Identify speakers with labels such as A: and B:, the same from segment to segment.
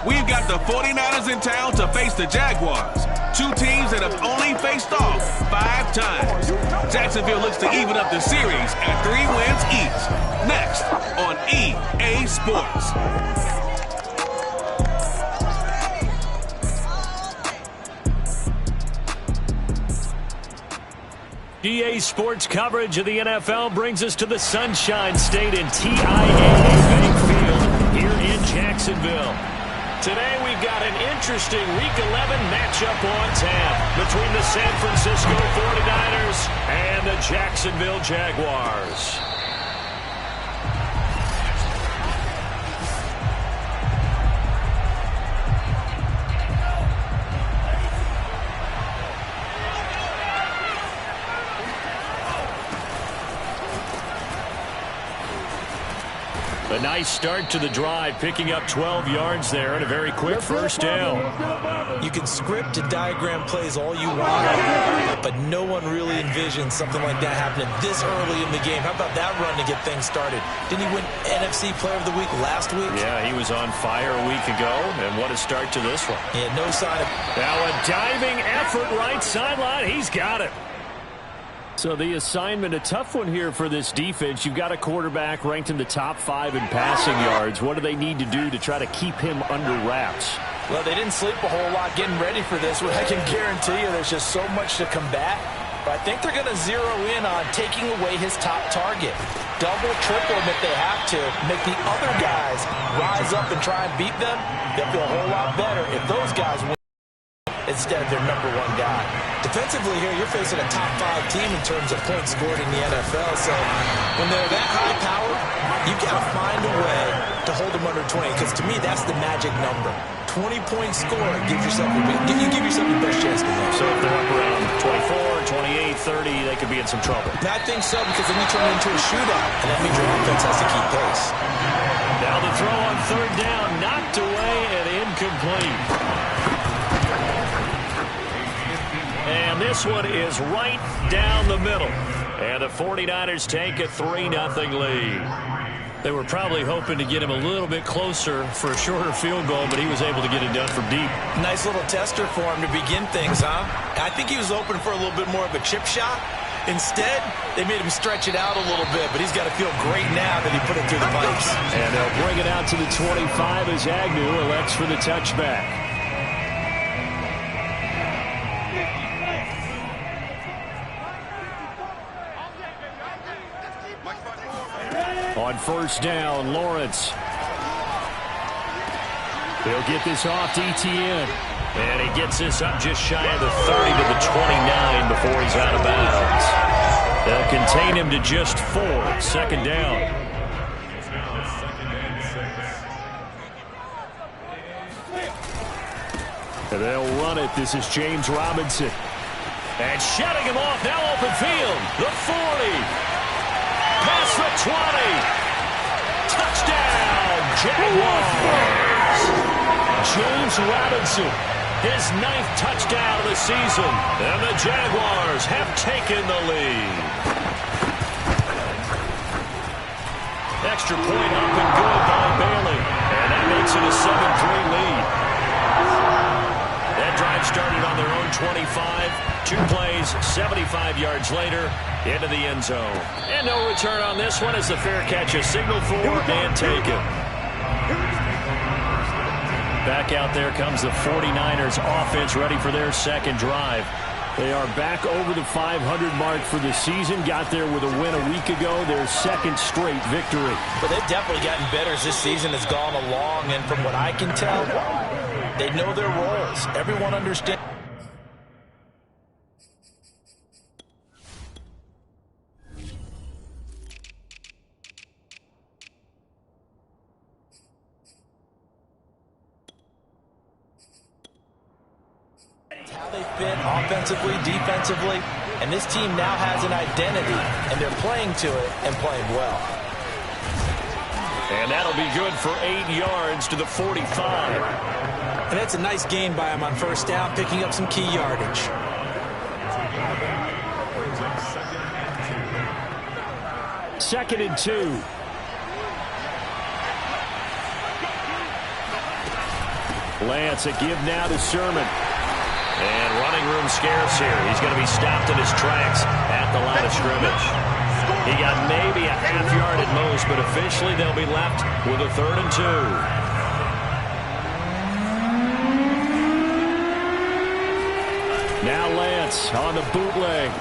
A: We've got the 49ers in town to face the Jaguars, two teams that have only faced off 5 times. Jacksonville looks to even up the series at 3 wins each. Next on EA Sports.
B: EA Sports coverage of the NFL brings us to the Sunshine State in TIAA Bank Field here in Jacksonville. Today we've got an interesting Week 11 matchup on tap between the San Francisco 49ers and the Jacksonville Jaguars. A nice start to the drive, picking up 12 yards there and a very quick first down.
C: You can script and diagram plays all you want, but no one really envisioned something like that happening this early in the game. How about that run to get things started? Didn't he win NFC Player of the Week last week?
B: Yeah, he was on fire a week ago, and what a start to this one.
C: Yeah, no sign of...
B: Now a diving effort right sideline. He's got it. So the assignment, a tough one here for this defense. You've got a quarterback ranked in the top 5 in passing yards. What do they need to do to try to keep him under wraps?
C: Well, they didn't sleep a whole lot getting ready for this. I can guarantee you there's just so much to combat. But I think they're going to zero in on taking away his top target. Double, triple him if they have to. Make the other guys rise up and try and beat them. They'll feel a whole lot better if those guys win instead of their number 1 guy. Defensively here, you're facing a top 5 team in terms of points scored in the NFL. So when they're that high power, you've got to find a way to hold them under 20. Because to me, that's the magic number. 20-point score gives yourself you give yourself your best chance to win.
B: So if they're up around 24, 28, 30, they could be in some trouble.
C: I think so, because then you turn it into a shootout, and that means your offense has to keep pace.
B: Now the throw on 3rd down, knocked away and incomplete. And this one is right down the middle. And the 49ers take a 3-0 lead. They were probably hoping to get him a little bit closer for a shorter field goal, but he was able to get it done from deep.
C: Nice little tester for him to begin things, huh? I think he was open for a little bit more of a chip shot. Instead, they made him stretch it out a little bit, but he's got to feel great now that he put it through the pipes.
B: And they'll bring it out to the 25 as Agnew elects for the touchback. On 1st down, Lawrence. He'll get this off to Etienne. And he gets this up just shy of the 30 to the 29 before he's out of bounds. They'll contain him to just 4. 2nd down. And they'll run it. This is James Robinson. And shutting him off. Now open field. The 40. Past the 20. Touchdown, Jaguars. James Robinson, his 9th touchdown of the season. And the Jaguars have taken the lead. Extra point up and good by Bailey. And that makes it a 7-3 lead. That drive started on their own 25. 2 plays, 75 yards later, into the end zone. And no return on this one as the fair catch is signaled for and taken. Back out there comes the 49ers offense ready for their 2nd drive. They are back over the 500 mark for the season. Got there with a win a week ago, their 2nd straight victory.
C: But they've definitely gotten better as this season has gone along. And from what I can tell, they know their roles. Everyone understands. How they fit offensively, defensively, and this team now has an identity, and they're playing to it and playing well.
B: And that'll be good for 8 yards to the 45.
C: And that's a nice gain by him on 1st down, picking up some key yardage.
B: 2nd and 2. Lance, a give now to Sermon. And running room scarce here. He's going to be stopped in his tracks at the line of scrimmage. He got maybe a half yard at most, but officially they'll be left with a 3rd and 2. Now Lance on the bootleg.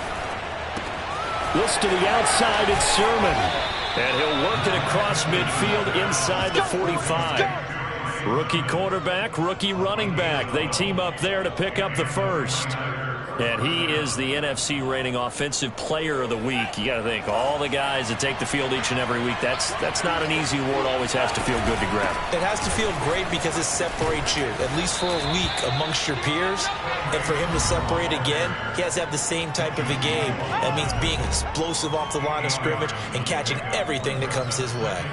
B: Looks to the outside, it's Sermon. And he'll work it across midfield inside the 45. Rookie quarterback, rookie running back. They team up there to pick up the first. And he is the NFC rating offensive player of the week. You got to think, all the guys that take the field each and every week, that's not an easy award. Always has to feel good to grab.
C: It has to feel great because it separates you, at least for a week, amongst your peers. And for him to separate again, he has to have the same type of a game. That means being explosive off the line of scrimmage and catching everything that comes his way.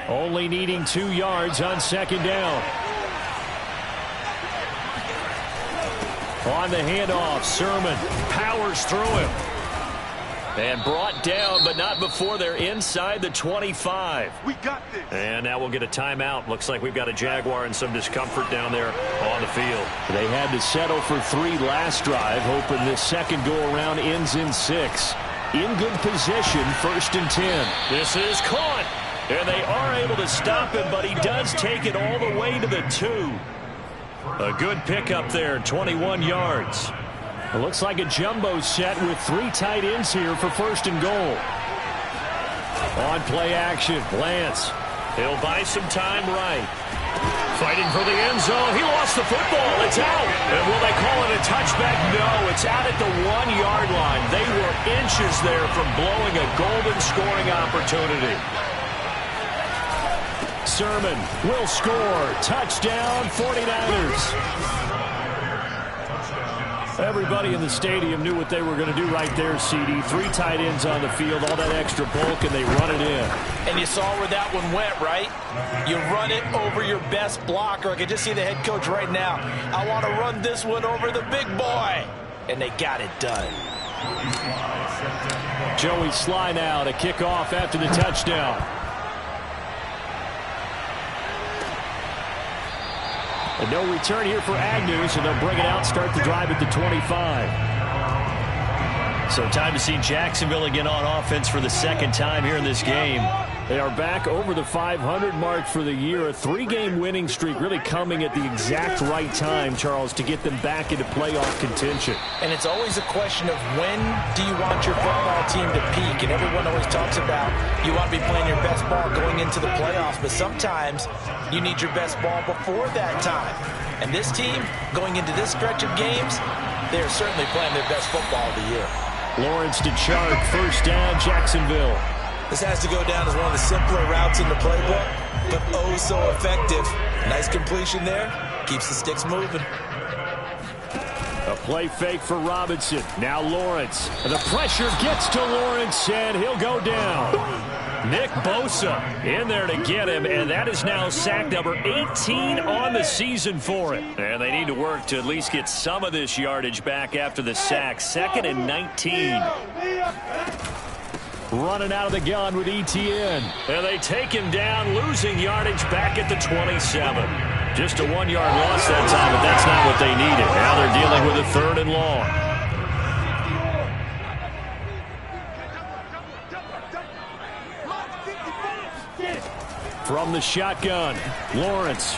B: Only needing 2 yards on 2nd down. On the handoff, Sermon powers through him. And brought down, but not before they're inside the 25.
D: We got this.
B: And now we'll get a timeout. Looks like we've got a Jaguar and some discomfort down there on the field. They had to settle for 3 last drive, hoping this second go-around ends in 6. In good position, 1st and 10. This is caught. And they are able to stop him, but he does take it all the way to the 2. A good pickup there, 21 yards. It looks like a jumbo set with 3 tight ends here for 1st and goal. On play action, Lance. He'll buy some time right. Fighting for the end zone. He lost the football. It's out. And will they call it a touchback? No, it's out at the 1-yard line. They were inches there from blowing a golden scoring opportunity. Sermon will score. Touchdown, 49ers. Everybody in the stadium knew what they were going to do right there, CD. 3 tight ends on the field, all that extra bulk, and they run it in.
C: And you saw where that one went, right? You run it over your best blocker. I can just see the head coach right now. I want to run this one over the big boy. And they got it done.
B: Joey Sly now to kick off after the touchdown. And no return here for Agnew, so they'll bring it out, start the drive at the 25. So time to see Jacksonville again on offense for the 2nd time here in this game. They are back over the 500 mark for the year. A 3-game winning streak really coming at the exact right time, Charles, to get them back into playoff contention.
C: And it's always a question of when do you want your football team to peak? And everyone always talks about you want to be playing your best ball going into the playoffs, but sometimes you need your best ball before that time. And this team, going into this stretch of games, they are certainly playing their best football of the year.
B: Lawrence to Chark, 1st down, Jacksonville.
C: This has to go down as one of the simpler routes in the playbook, but oh so effective. Nice completion there. Keeps the sticks moving.
B: A play fake for Robinson. Now Lawrence. And the pressure gets to Lawrence, and he'll go down. Nick Bosa in there to get him, and that is now sack number 18 on the season for him. And they need to work to at least get some of this yardage back after the sack. 2nd and 19. Running out of the gun with ETN. And they take him down, losing yardage back at the 27. Just a 1-yard loss that time, but that's not what they needed. Now they're dealing with a 3rd and long. From the shotgun, Lawrence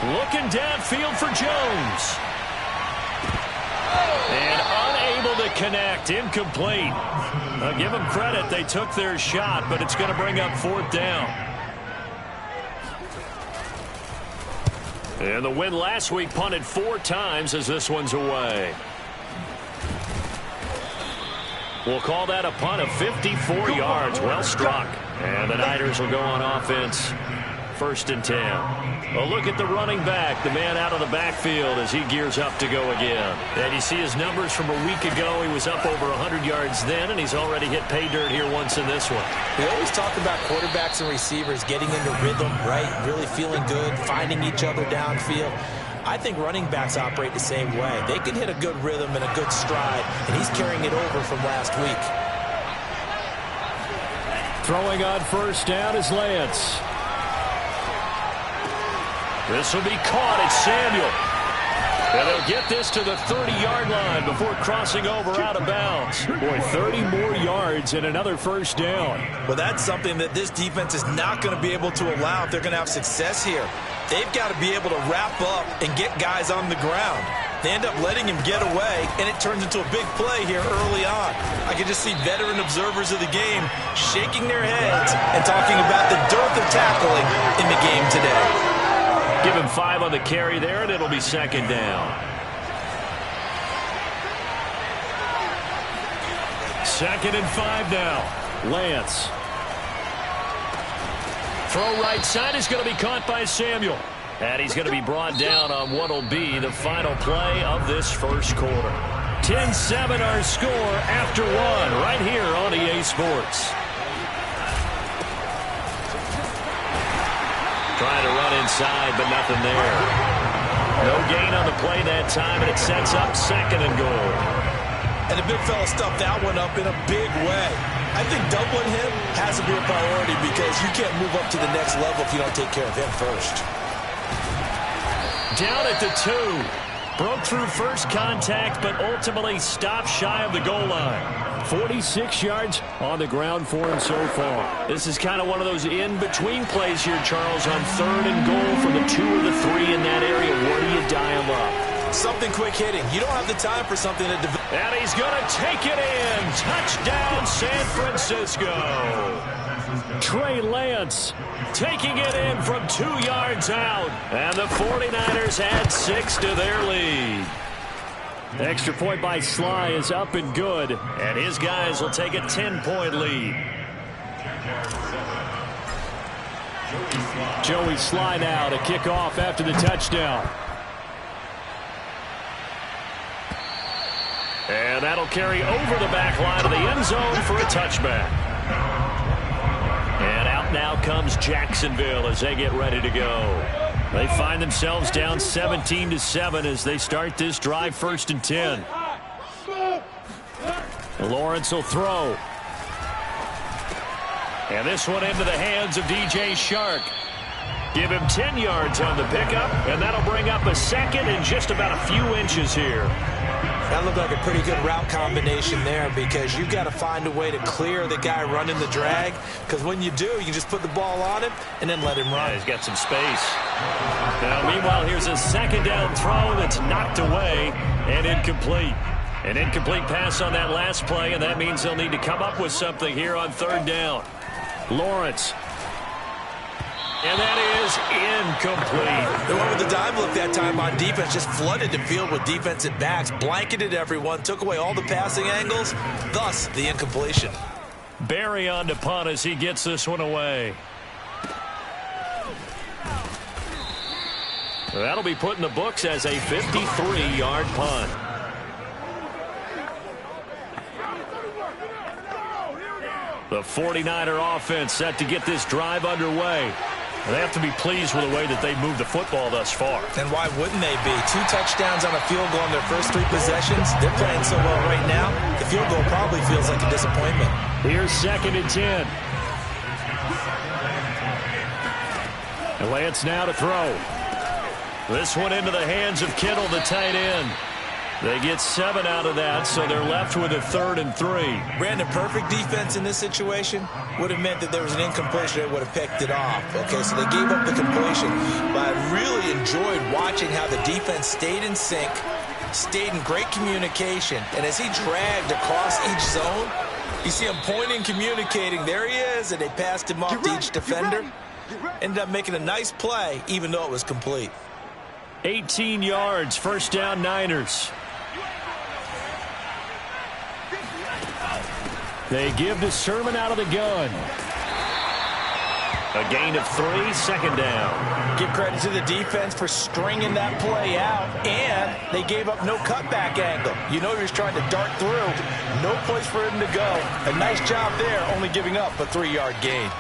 B: looking downfield for Jones. And unable to connect, incomplete. I'll give them credit, they took their shot, but it's going to bring up 4th down. And the win last week punted 4 times as this one's away. We'll call that a punt of 54 yards. Well struck. And the Niners will go on offense. 1st and 10. A look at the running back, the man out of the backfield as he gears up to go again. And you see his numbers from a week ago. He was up over 100 yards then, and he's already hit pay dirt here once in this one.
C: We always talk about quarterbacks and receivers getting into rhythm, right? Really feeling good, finding each other downfield. I think running backs operate the same way. They can hit a good rhythm and a good stride, and he's carrying it over from last week.
B: Throwing on 1st down is Lance. This will be caught. It's Samuel. And they'll get this to the 30-yard line before crossing over out of bounds. Boy, 30 more yards and another first down.
C: Well, that's something that this defense is not going to be able to allow if they're going to have success here. They've got to be able to wrap up and get guys on the ground. They end up letting him get away, and it turns into a big play here early on. I can just see veteran observers of the game shaking their heads and talking about the dearth of tackling in the game today.
B: Give him 5 on the carry there, and it'll be second down. Second and 5 now. Lance. Throw right side is going to be caught by Samuel. And he's going to be brought down on what will be the final play of this first quarter. 10-7 our score after 1 right here on EA Sports. Trying to run inside, but nothing there. No gain on the play that time, and it sets up second and goal.
C: And the big fella stuffed that one up in a big way. I think doubling him has to be a priority because you can't move up to the next level if you don't take care of him first.
B: Down at the 2. Broke through first contact, but ultimately stopped shy of the goal line. 46 yards on the ground for him so far. This is kind of one of those in-between plays here, Charles, on third and goal from the 2 or the 3 in that area. Where do you dial up?
C: Something quick hitting. You don't have the time for something that develops.
B: And he's going to take it in. Touchdown, San Francisco. Trey Lance taking it in from 2 yards out. And the 49ers add 6 to their lead. Extra point by Sly is up and good. And his guys will take a 10-point lead. Joey Sly now to kick off after the touchdown. And that'll carry over the back line of the end zone for a touchback. And out now comes Jacksonville as they get ready to go. They find themselves down 17-7 as they start this drive, 1st and 10. Lawrence will throw. And this one into the hands of DJ Shark. Give him 10 yards on the pickup, and that'll bring up a second and just about a few inches here.
C: That looked like a pretty good route combination there because you've got to find a way to clear the guy running the drag, because when you do, you just put the ball on him and then let him run.
B: Yeah, he's got some space. Now, meanwhile, here's a second down throw that's knocked away and incomplete. An incomplete pass on that last play, and that means they'll need to come up with something here on 3rd down. Lawrence. And that is incomplete.
C: The one with the dive look that time on defense just flooded the field with defensive backs, blanketed everyone, took away all the passing angles, thus the incompletion.
B: Barry on to punt as he gets this one away. That'll be put in the books as a 53-yard punt. The 49er offense set to get this drive underway. They have to be pleased with the way that they moved the football thus far.
C: And why wouldn't they be? 2 touchdowns on a field goal in their first 3 possessions. They're playing so well right now, the field goal probably feels like a disappointment.
B: Here's 2nd and 10. And Lance now to throw. This one into the hands of Kittle, the tight end. They get 7 out of that, so they're left with a 3rd and 3.
C: Brandon, perfect defense in this situation would have meant that there was an incompletion that would have picked it off. Okay, so they gave up the completion, but I really enjoyed watching how the defense stayed in sync, stayed in great communication, and as he dragged across each zone, you see him pointing, communicating. There he is, and they passed him off to each defender. Ended up making a nice play, even though it was complete.
B: 18 yards, 1st down Niners. They give to Sermon out of the gun. A gain of 3, 2nd down.
C: Give credit to the defense for stringing that play out, and they gave up no cutback angle. You know he was trying to dart through. No place for him to go. A nice job there, only giving up a 3-yard gain.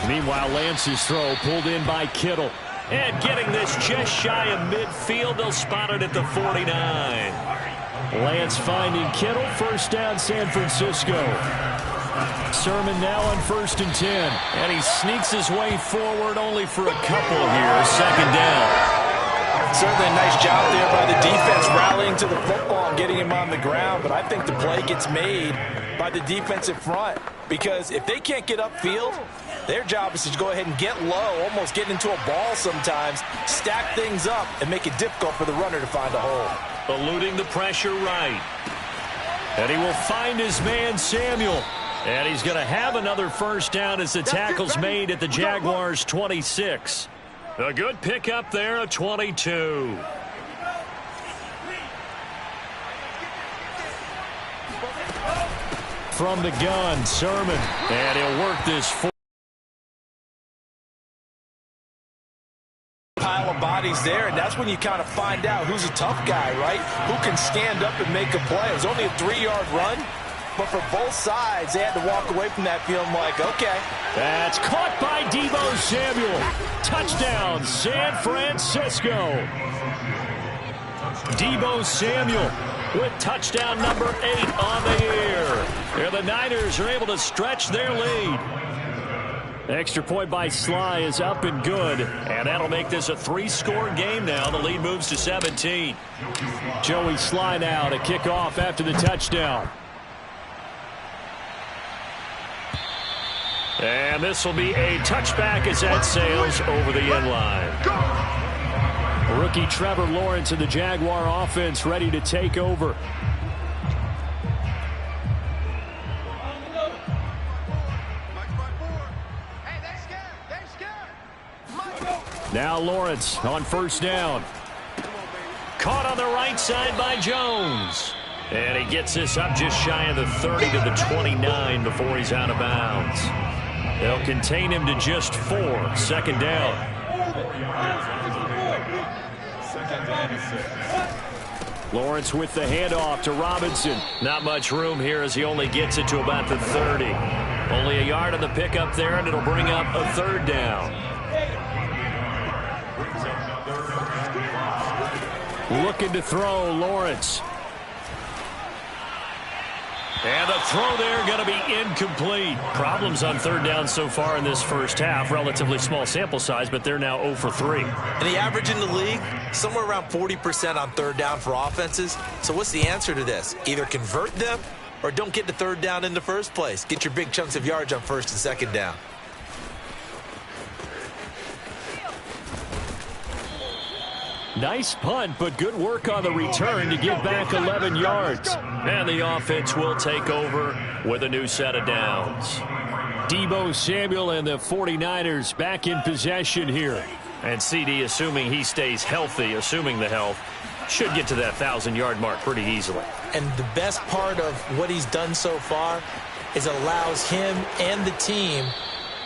B: Meanwhile, Lance's throw pulled in by Kittle. And getting this just shy of midfield, they'll spot it at the 49. Lance finding Kittle, 1st down San Francisco. Sermon now on 1st and 10. And he sneaks his way forward only for a couple here. Second down.
C: Certainly a nice job there by the defense rallying to the football and getting him on the ground. But I think the play gets made by the defensive front. Because if they can't get upfield, their job is to go ahead and get low, almost get into a ball sometimes, stack things up, and make it difficult for the runner to find a hole.
B: Eluding the pressure right. And he will find his man, Samuel. And he's going to have another first down as the tackle's made at the Jaguars' 26. A good pickup there at 22. From the gun, Sermon. And he'll work this
C: pile of bodies there, and that's when you kind of find out who's a tough guy, right? Who can stand up and make a play. It was only a 3-yard run, but for both sides, they had to walk away from that feeling like, okay.
B: That's caught by Deebo Samuel. Touchdown, San Francisco. Deebo Samuel with touchdown number 8 on the year. And the Niners are able to stretch their lead. Extra point by Sly is up and good. And that'll make this a 3-score game now. The lead moves to 17. Joey Sly now to kick off after the touchdown. And this will be a touchback as that sails over the end line. Rookie Trevor Lawrence and the Jaguar offense ready to take over. Now Lawrence on first down. Caught on the right side by Jones. And he gets this up just shy of the 30 to the 29 before he's out of bounds. They'll contain him to just 4. Second down. Lawrence with the handoff to Robinson. Not much room here as he only gets it to about the 30. Only a yard on the pickup there, and it'll bring up a third down. Looking to throw, Lawrence. And the throw there going to be incomplete. Problems on third down so far in this first half. Relatively small sample size, but they're now 0 for 3.
C: And the average in the league, somewhere around 40% on third down for offenses. So what's the answer to this? Either convert them or don't get to third down in the first place. Get your big chunks of yards on first and second down.
B: Nice punt, but good work on the return to get back 11 yards. And the offense will take over with a new set of downs. Deebo Samuel and the 49ers back in possession here. And CD, assuming he stays healthy, assuming the health, should get to that 1,000-yard mark pretty easily.
C: And the best part of what he's done so far is it allows him and the team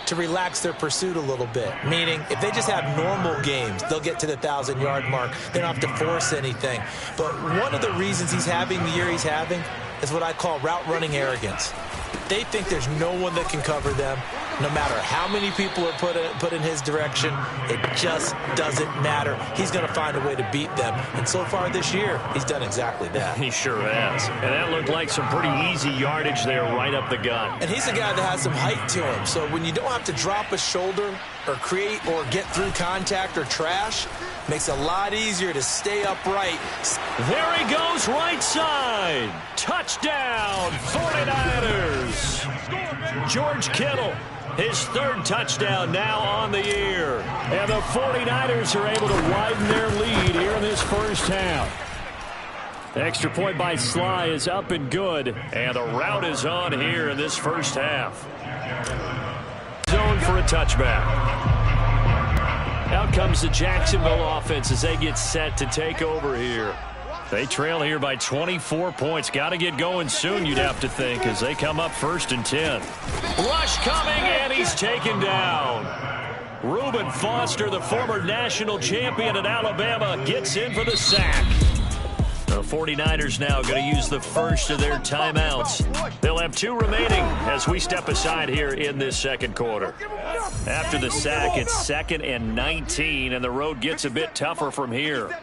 C: to relax their pursuit a little bit. Meaning, if they just have normal games, they'll get to the 1,000-yard mark. They don't have to force anything. But one of the reasons he's having the year he's having is what I call route running arrogance. They think there's no one that can cover them. No matter how many people are put in his direction, it just doesn't matter. He's going to find a way to beat them. And so far this year, he's done exactly that.
B: He sure has. And that looked like some pretty easy yardage there right up the gut.
C: And he's a guy that has some height to him. So when you don't have to drop a shoulder or create or get through contact or trash, makes it a lot easier to stay upright.
B: There he goes, right side. Touchdown, 49ers. George Kittle, his third touchdown now on the year. And the 49ers are able to widen their lead here in this first half. The extra point by Sly is up and good. And the route is on here in this first half. Zone for a touchback. Out comes the Jacksonville offense as they get set to take over here. They trail here by 24 points. Got to get going soon, you'd have to think, as they come up 1st and 10. Rush coming, and he's taken down. Reuben Foster, the former national champion at Alabama, gets in for the sack. The 49ers now going to use the first of their timeouts. They'll have 2 remaining as we step aside here in this second quarter. After the sack, it's 2nd and 19, and the road gets a bit tougher from here.